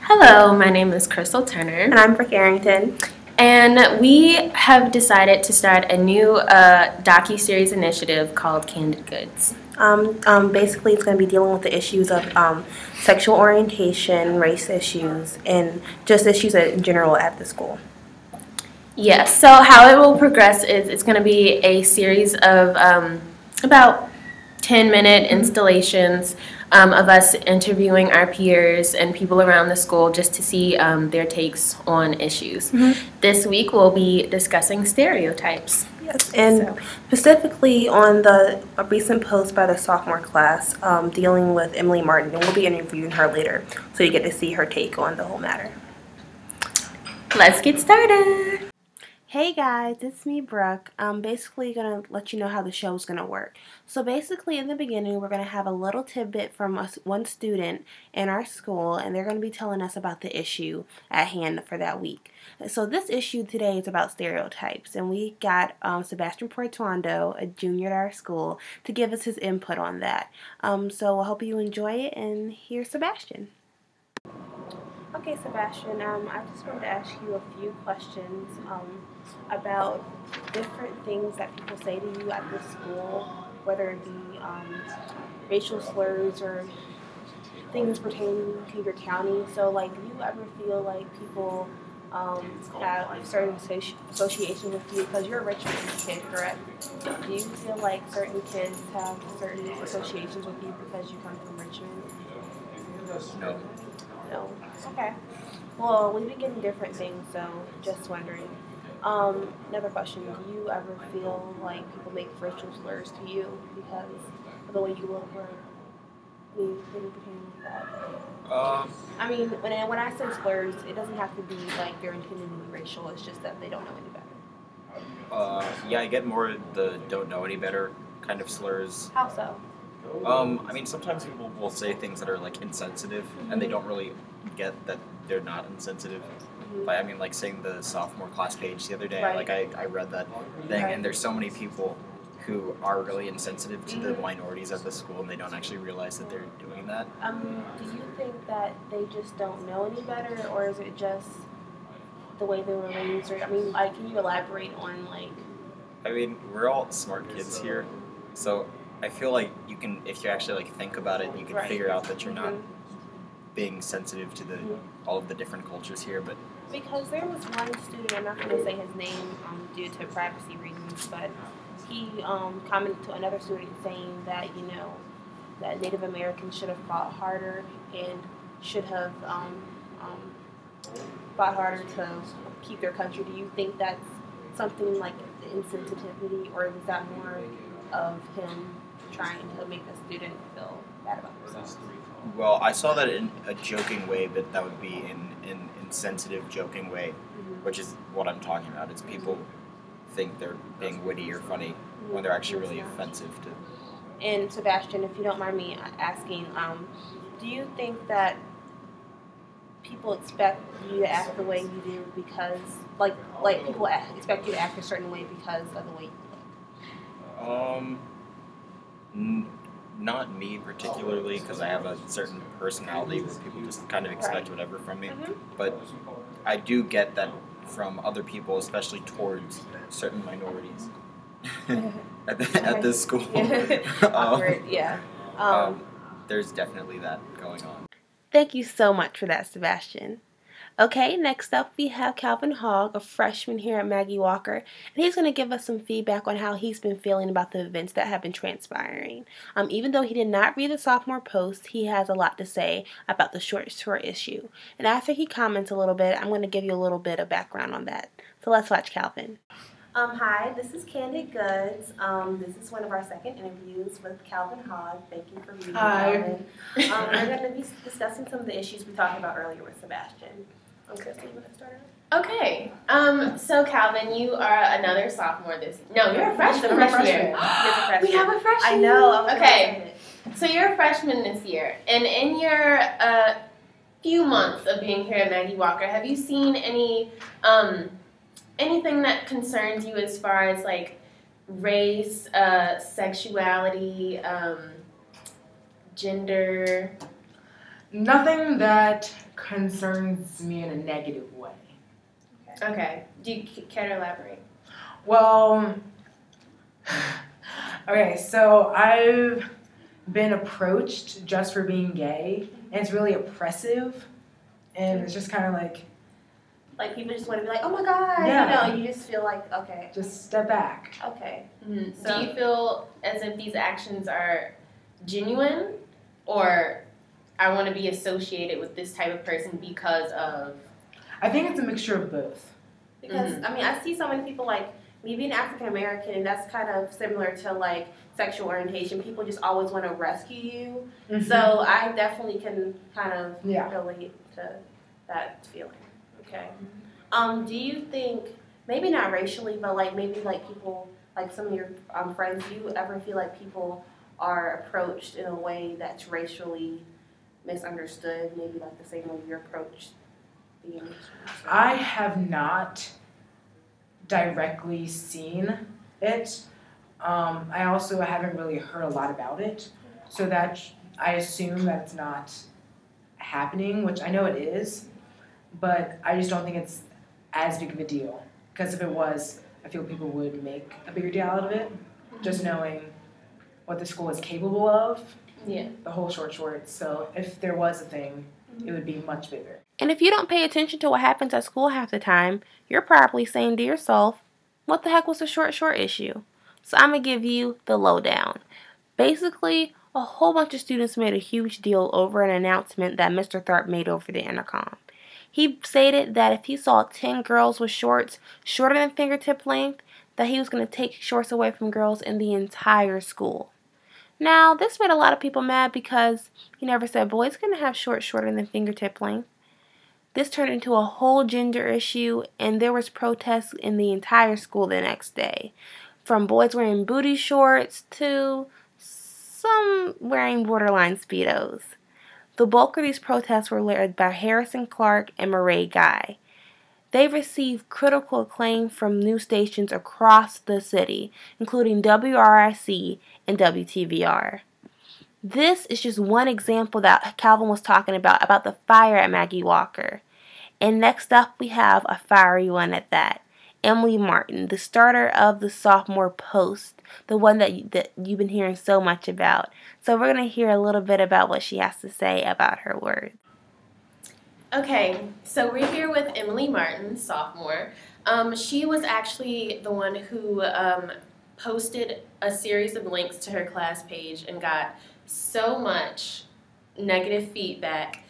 Hello, my name is Crystal Turner. And I'm Brooke Arrington. And we have decided to start a new docu-series initiative called Candid Goods. Basically, it's going to be dealing with the issues of sexual orientation, race issues, and just issues in general at the school. Yes, so how it will progress is it's going to be a series of about 10-minute installations of us interviewing our peers and people around the school just to see their takes on issues. This week we'll be discussing stereotypes. Yes, and specifically on a recent post by the sophomore class dealing with Emily Martin, and we'll be interviewing her later, so you get to see her take on the whole matter. Let's get started. Hey guys, it's me, Brooke. I'm basically going to let you know how the show is going to work. So basically in the beginning, we're going to have a little tidbit from one student in our school, and they're going to be telling us about the issue at hand for that week. So this issue today is about stereotypes, and we got Sebastian Portuando, a junior at our school, to give us his input on that. So I hope you enjoy it, and here's Sebastian. Okay, Sebastian, I just wanted to ask you a few questions about different things that people say to you at the school, whether it be racial slurs or things pertaining to your county. So, like, do you ever feel like people have certain association with you? Because you're a Richmond kid, correct? Do you feel like certain kids have certain associations with you because you come from Richmond? No. No. Okay. Well, we've been getting different things, so just wondering. Another question: do you ever feel like people make racial slurs to you because of the way you look, or anything pertaining to that? I mean, when I say slurs, it doesn't have to be like they're intended to be racial. It's just that they don't know any better. Yeah, I get more the don't know any better kind of slurs. How so? I mean, sometimes people will say things that are like insensitive, and they don't really get that they're not insensitive. Like, I mean, like saying the sophomore class page the other day, Right. like I read that thing, Right. and there's so many people who are really insensitive to the minorities at the school, and they don't actually realize that they're doing that. Do you think that they just don't know any better, or is it just the way they were raised? Or, I mean, like, can you elaborate on, like... I mean, we're all smart kids here, so I feel like you can, if you actually like think about it, you can figure out that you're not being sensitive to all of the different cultures here. But because there was one student, I'm not going to say his name due to privacy reasons, but he commented to another student saying that, you know, that Native Americans should have fought harder and should have fought harder to keep their country. Do you think that's something like insensitivity, or is that more of him trying to make the student feel bad about themselves? well, I saw that in a joking way, but that would be in an insensitive joking way, which is what I'm talking about. It's people think they're being witty or funny when they're actually really offensive to. And Sebastian, if you don't mind me asking, do you think that people expect you to act the way you do because, like people expect you to act a certain way because of the way you look? Not me particularly, because I have a certain personality where people just kind of expect whatever from me. But I do get that from other people, especially towards certain minorities at this school. Awkward, yeah. There's definitely that going on. Thank you so much for that, Sebastian. Okay, next up we have Calvin Hogg, a freshman here at Maggie Walker, and he's going to give us some feedback on how he's been feeling about the events that have been transpiring. Even though he did not read the sophomore post, he has a lot to say about the short issue. And after he comments a little bit, I'm going to give you a little bit of background on that. So let's watch Calvin. Hi, this is Candid Goods. This is one of our second interviews with Calvin Hogg. Thank you for being here, Calvin. We're going to be discussing some of the issues we talked about earlier with Sebastian. Crystal, you want to start out? Okay. So Calvin, you are another sophomore this year. No, you're a freshman. He's a freshman. We have a freshman. I know. Okay. So you're a freshman this year, and in your few months of being here at Maggie Walker, have you seen any anything that concerns you as far as like race, sexuality, gender? Nothing that concerns me in a negative way. Okay. Do you care to elaborate? Well, okay, so I've been approached just for being gay, and it's really oppressive, and it's just kind of like people just want to be like, oh my God, Yeah. you know, you just feel like, okay, just step back. okay. Mm-hmm. Do you feel as if these actions are genuine, or I want to be associated with this type of person because of? I think it's a mixture of both. Because, I mean, I see so many people, like, me being African American, and that's kind of similar to, like, sexual orientation. People just always want to rescue you. Mm-hmm. So I definitely can kind of Yeah. relate to that feeling. Okay. Do you think, maybe not racially, but, like, maybe, like, people, like, some of your friends, do you ever feel like people are approached in a way that's racially misunderstood, maybe, like, the same way you're approached? I have not directly seen it. I also haven't really heard a lot about it, so that I assume that it's not happening, which I know it is, but I just don't think it's as big of a deal. Because if it was, I feel people would make a bigger deal out of it, just knowing what the school is capable of. Yeah. The whole shorts. So if there was a thing, it would be much bigger. And if you don't pay attention to what happens at school half the time, you're probably saying to yourself, what the heck was the short issue? So I'm going to give you the lowdown. Basically, a whole bunch of students made a huge deal over an announcement that Mr. Tharp made over the intercom. He stated that if he saw 10 girls with shorts shorter than fingertip length, that he was going to take shorts away from girls in the entire school. Now, this made a lot of people mad because he never said boys couldn't have shorts shorter than fingertip length. This turned into a whole gender issue, and there was protests in the entire school the next day. From boys wearing booty shorts to some wearing borderline Speedos. The bulk of these protests were led by Harrison Clark and Murray Guy. They received critical acclaim from news stations across the city, including WRIC and WTVR. This is just one example that Calvin was talking about the fire at Maggie Walker. And next up, we have a fiery one at that. Emily Martin, the starter of the Sophomore Post, the one that you've been hearing so much about. So we're going to hear a little bit about what she has to say about her words. Okay, so we're here with Emily Martin, sophomore. She was actually the one who posted a series of links to her class page and got so much negative feedback.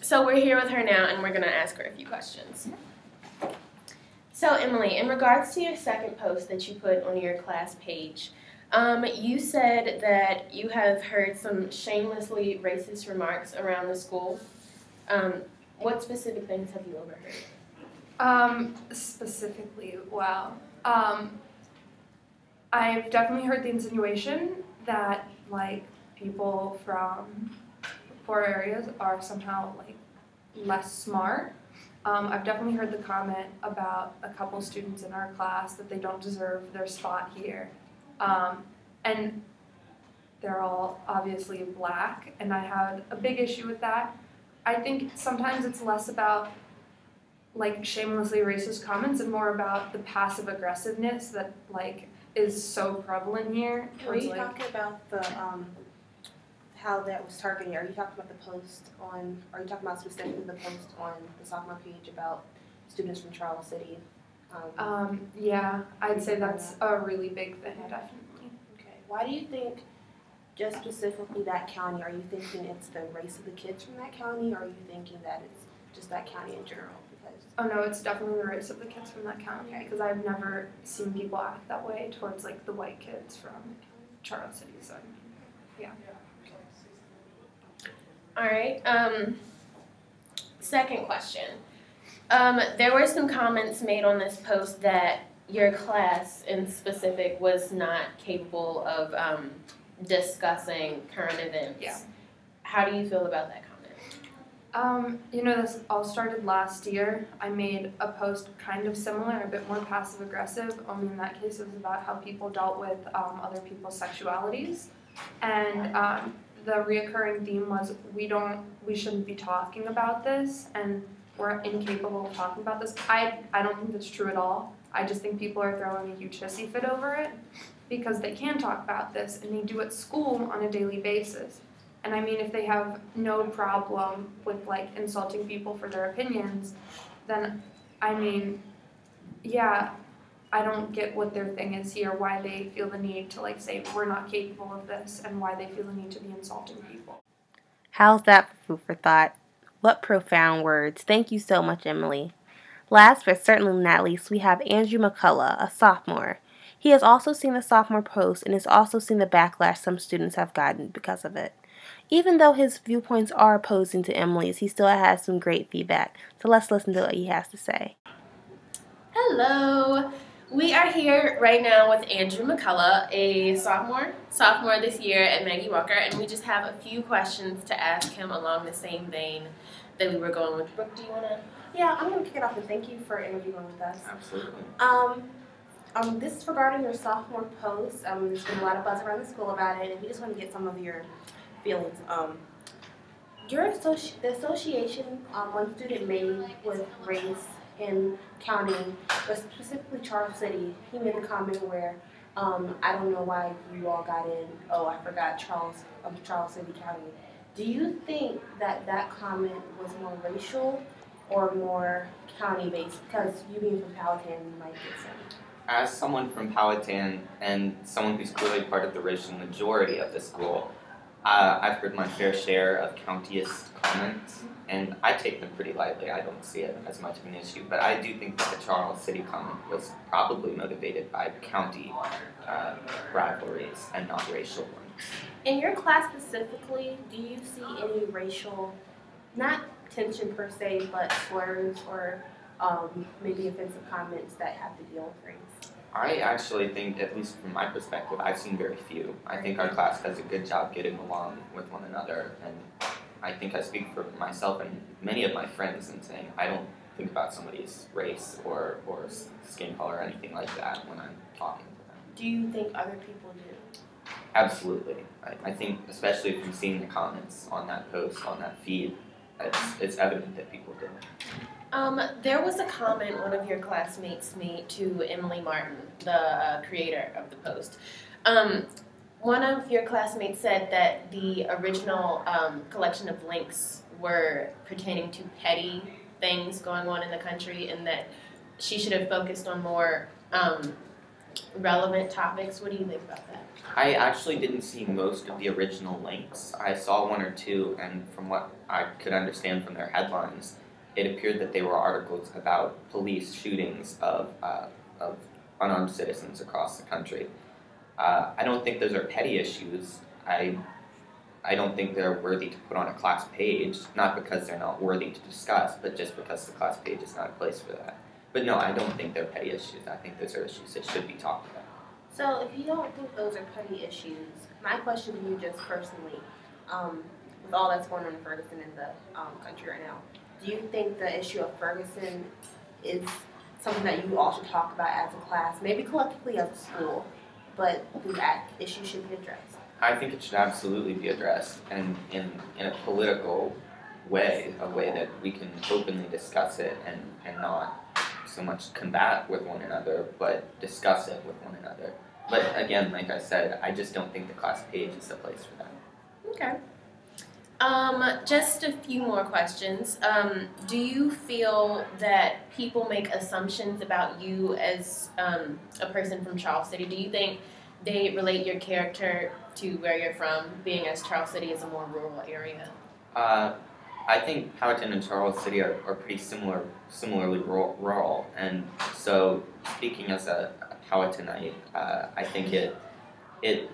So we're here with her now, and we're going to ask her a few questions. So Emily, in regards to your second post that you put on your class page, you said that you have heard some shamelessly racist remarks around the school. What specific things have you overheard? Specifically, wow. I've definitely heard the insinuation that, like, people from poor areas are somehow, like, less smart. I've definitely heard the comment about a couple students in our class that they don't deserve their spot here. And they're all obviously black, and I had a big issue with that. I think sometimes it's less about, like, shamelessly racist comments and more about the passive aggressiveness that, like, is so prevalent here. Are you talking about the how that was targeting? Are you talking about the post on? Are you talking about specifically the post on the sophomore page about students from Charles City? Yeah, I'd say that's a really big thing, definitely. Okay. Why do you think just specifically that county? Are you thinking it's the race of the kids from that county, or are you thinking that it's just that county in general? Oh no, it's definitely the race of the kids from that county, because I've never seen people act that way towards, like, the white kids from Charlotte City, so yeah. All right. Second question. There were some comments made on this post that your class in specific was not capable of discussing current events. Yeah. How do you feel about that comment? You know, this all started last year. I made a post kind of similar, a bit more passive aggressive. Only in that case, it was about how people dealt with other people's sexualities. And the reoccurring theme was we shouldn't be talking about this, and we're incapable of talking about this. I don't think that's true at all. I just think people are throwing a huge hissy fit over it because they can talk about this and they do at school on a daily basis. And I mean, if they have no problem with like insulting people for their opinions, then I mean, yeah, I don't get what their thing is here, why they feel the need to like say we're not capable of this and why they feel the need to be insulting people. How's that for food for thought? What profound words. Thank you so much, Emily. Last but certainly not least, we have Andrew McCullough, a sophomore. He has also seen the sophomore post and has also seen the backlash some students have gotten because of it. Even though his viewpoints are opposing to Emily's, he still has some great feedback. So let's listen to what he has to say. Hello. We are here right now with Andrew McCullough, a sophomore this year at Maggie Walker, and we just have a few questions to ask him along the same vein that we were going with. Brooke, do you want to? Yeah, I'm going to kick it off and thank you for interviewing with us. Absolutely. This is regarding your sophomore post. There's been a lot of buzz around the school about it, and we just want to get some of your feelings. The association one student made with race in county, but specifically Charles City, he made a comment where I don't know why you all got in. Oh, I forgot Charles City County. Do you think that comment was more racial or more county-based? Because you being from Powhatan, you might get some. As someone from Powhatan and someone who's clearly part of the racial majority of the school, I've heard my fair share of countyist comments, and I take them pretty lightly. I don't see it as much of an issue, but I do think that the Charles City comment was probably motivated by county rivalries and not racial ones. In your class specifically, do you see any racial, not tension per se, but slurs or maybe offensive comments that have to deal with race? I actually think, at least from my perspective, I've seen very few. I think our class does a good job getting along with one another, and I think I speak for myself and many of my friends in saying I don't think about somebody's race or skin color or anything like that when I'm talking to them. Do you think other people do? Absolutely. I think, especially from seeing the comments on that post, on that feed, it's evident that people do. There was a comment one of your classmates made to Emily Martin, the creator of the post. One of your classmates said that the original collection of links were pertaining to petty things going on in the country and that she should have focused on more relevant topics. What do you think about that? I actually didn't see most of the original links. I saw one or two, and from what I could understand from their headlines, it appeared that they were articles about police shootings of unarmed citizens across the country. I don't think those are petty issues. I don't think they're worthy to put on a class page, not because they're not worthy to discuss, but just because the class page is not a place for that. But no, I don't think they're petty issues. I think those are issues that should be talked about. So if you don't think those are petty issues, my question to you just personally, with all that's going on in Ferguson in the country right now, do you think the issue of Ferguson is something that you all should talk about as a class, maybe collectively as a school, but that issue should be addressed? I think it should absolutely be addressed, and in a political way, a way that we can openly discuss it and not so much combat with one another, but discuss it with one another. But again, like I said, I just don't think the class page is the place for that. Okay. Just a few more questions. Do you feel that people make assumptions about you as a person from Charles City? Do you think they relate your character to where you're from, being as Charles City is a more rural area? I think Powhatan and Charles City are pretty similarly rural, and so speaking as a Powhatanite, I think it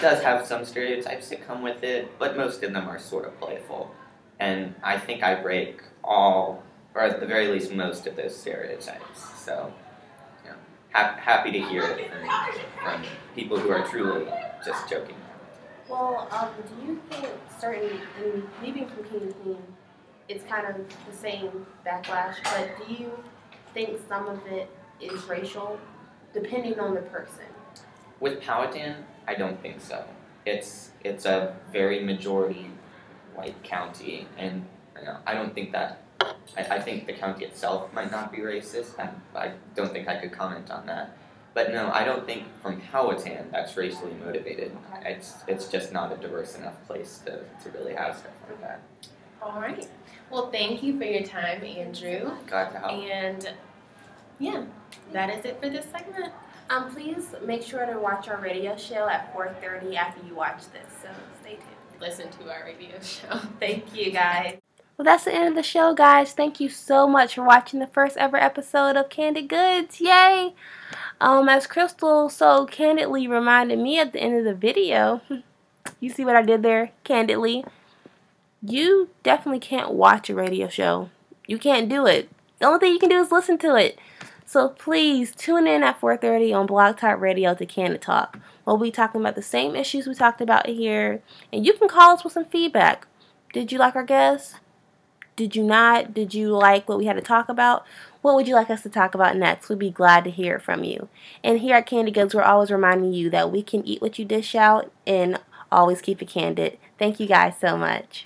does have some stereotypes that come with it, but most of them are sort of playful, and I think I break all, or at the very least most of those stereotypes. So, you know, happy to hear it from people who are truly just joking. Well, do you think me being from King and Queen, it's kind of the same backlash, but do you think some of it is racial, depending on the person? With Powhatan, I don't think so. it's a very majority white county, and I don't think that. I think the county itself might not be racist. I don't think I could comment on that. But no, I don't think from Powhatan that's racially motivated. It's just not a diverse enough place to really have stuff like that. All right. Well, thank you for your time, Andrew. Glad to help. And yeah, that is it for this segment. Please make sure to watch our radio show at 4:30 after you watch this. So stay tuned. Listen to our radio show. Thank you, guys. Well, that's the end of the show, guys. Thank you so much for watching the first ever episode of Candid Goods. Yay! As Crystal so candidly reminded me at the end of the video, you see what I did there? Candidly. You definitely can't watch a radio show. You can't do it. The only thing you can do is listen to it. So please tune in at 4:30 on Blog Talk Radio to Candid Talk. We'll be talking about the same issues we talked about here. And you can call us with some feedback. Did you like our guests? Did you not? Did you like what we had to talk about? What would you like us to talk about next? We'd be glad to hear from you. And here at Candid Goods, we're always reminding you that we can eat what you dish out and always keep it candid. Thank you guys so much.